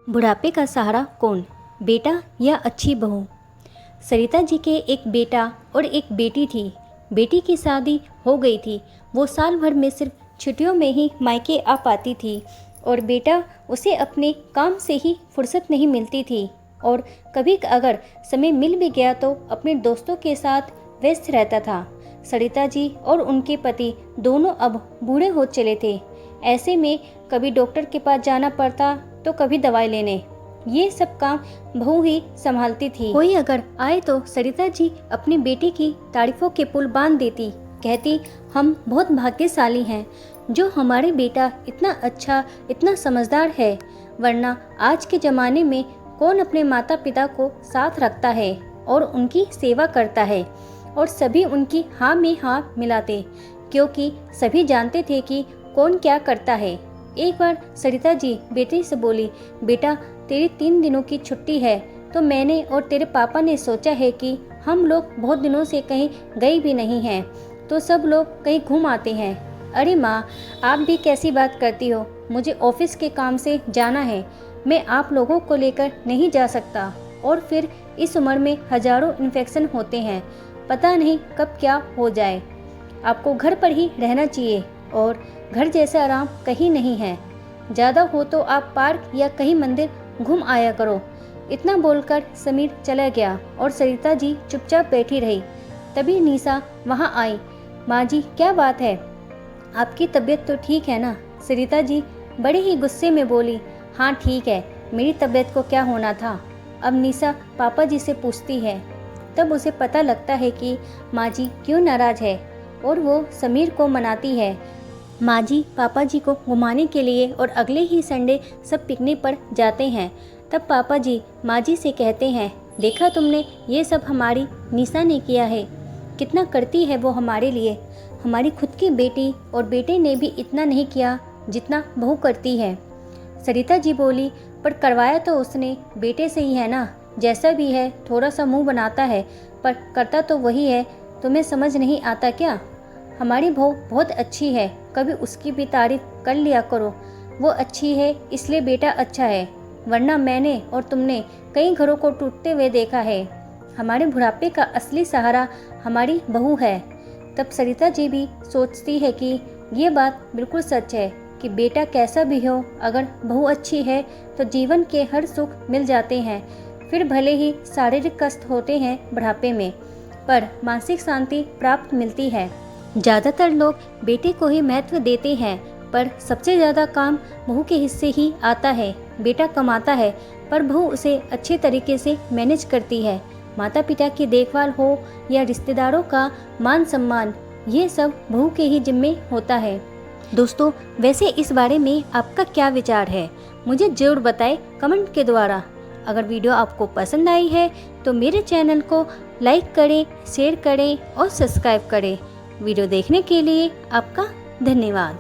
बुढ़ापे का सहारा कौन, बेटा या अच्छी बहू। सरिता जी के एक बेटा और एक बेटी थी। बेटी की शादी हो गई थी। वो साल भर में सिर्फ छुट्टियों में ही मायके आ पाती थी और बेटा उसे अपने काम से ही फुर्सत नहीं मिलती थी और कभी अगर समय मिल भी गया तो अपने दोस्तों के साथ व्यस्त रहता था। सरिता जी और उनके पति दोनों अब बूढ़े हो चले थे। ऐसे में कभी डॉक्टर के पास जाना पड़ता तो कभी दवाई लेने, ये सब काम बहू ही संभालती थी। कोई अगर आए तो सरिता जी अपनी बेटी की तारीफों के पुल बांध देती, कहती हम बहुत भाग्यशाली हैं जो हमारे बेटा इतना अच्छा इतना समझदार है, वरना आज के ज़माने में कौन अपने माता पिता को साथ रखता है और उनकी सेवा करता है। और सभी उनकी हाँ में हाँ मिलाते, क्योंकि सभी जानते थे कि कौन क्या करता है। एक बार सरिता जी बेटे से बोली, बेटा तेरी 3 दिनों की छुट्टी है तो मैंने और तेरे पापा ने सोचा है कि हम लोग बहुत दिनों से कहीं गए भी नहीं हैं तो सब लोग कहीं घूम आते हैं। अरे माँ, आप भी कैसी बात करती हो, मुझे ऑफिस के काम से जाना है, मैं आप लोगों को लेकर नहीं जा सकता। और फिर इस उम्र में हजारों इन्फेक्शन होते हैं, पता नहीं कब क्या हो जाए। आपको घर पर ही रहना चाहिए और घर जैसा आराम कहीं नहीं है। ज़्यादा हो तो आप पार्क या कहीं मंदिर घूम आया करो। इतना बोलकर समीर चला गया और सरिता जी चुपचाप बैठी रही। तभी निशा वहाँ आई। माँ जी क्या बात है, आपकी तबीयत तो ठीक है ना? सरिता जी बड़े ही गुस्से में बोली, हाँ ठीक है, मेरी तबीयत को क्या होना था। अब निशा पापा जी से पूछती है, तब उसे पता लगता है कि माँ जी क्यों नाराज़ है और वो समीर को मनाती है। माँ जी पापा जी को घुमाने के लिए और अगले ही संडे सब पिकनिक पर जाते हैं। तब पापा जी माँ जी से कहते हैं, देखा तुमने, ये सब हमारी निशा ने किया है, कितना करती है वो हमारे लिए। हमारी खुद की बेटी और बेटे ने भी इतना नहीं किया जितना बहू करती है। सरिता जी बोली, पर करवाया तो उसने बेटे से ही है ना, जैसा भी है थोड़ा सा मुंह बनाता है पर करता तो वही है, तुम्हें समझ नहीं आता क्या? हमारी बहू बहुत अच्छी है, कभी उसकी भी तारीफ कर लिया करो। वो अच्छी है इसलिए बेटा अच्छा है, वरना मैंने और तुमने कई घरों को टूटते हुए देखा है। हमारे बुढ़ापे का असली सहारा हमारी बहू है। तब सरिता जी भी सोचती है कि ये बात बिल्कुल सच है कि बेटा कैसा भी हो, अगर बहू अच्छी है तो जीवन के हर सुख मिल जाते हैं। फिर भले ही शारीरिक कष्ट होते हैं बुढ़ापे में, पर मानसिक शांति प्राप्त मिलती है। ज़्यादातर लोग बेटे को ही महत्व देते हैं, पर सबसे ज़्यादा काम बहू के हिस्से ही आता है। बेटा कमाता है पर बहू उसे अच्छे तरीके से मैनेज करती है। माता पिता की देखभाल हो या रिश्तेदारों का मान सम्मान, ये सब बहू के ही जिम्मे होता है। दोस्तों, वैसे इस बारे में आपका क्या विचार है, मुझे ज़रूर बताएं कमेंट के द्वारा। अगर वीडियो आपको पसंद आई है तो मेरे चैनल को लाइक करें, शेयर करें और सब्सक्राइब करें। वीडियो देखने के लिए आपका धन्यवाद।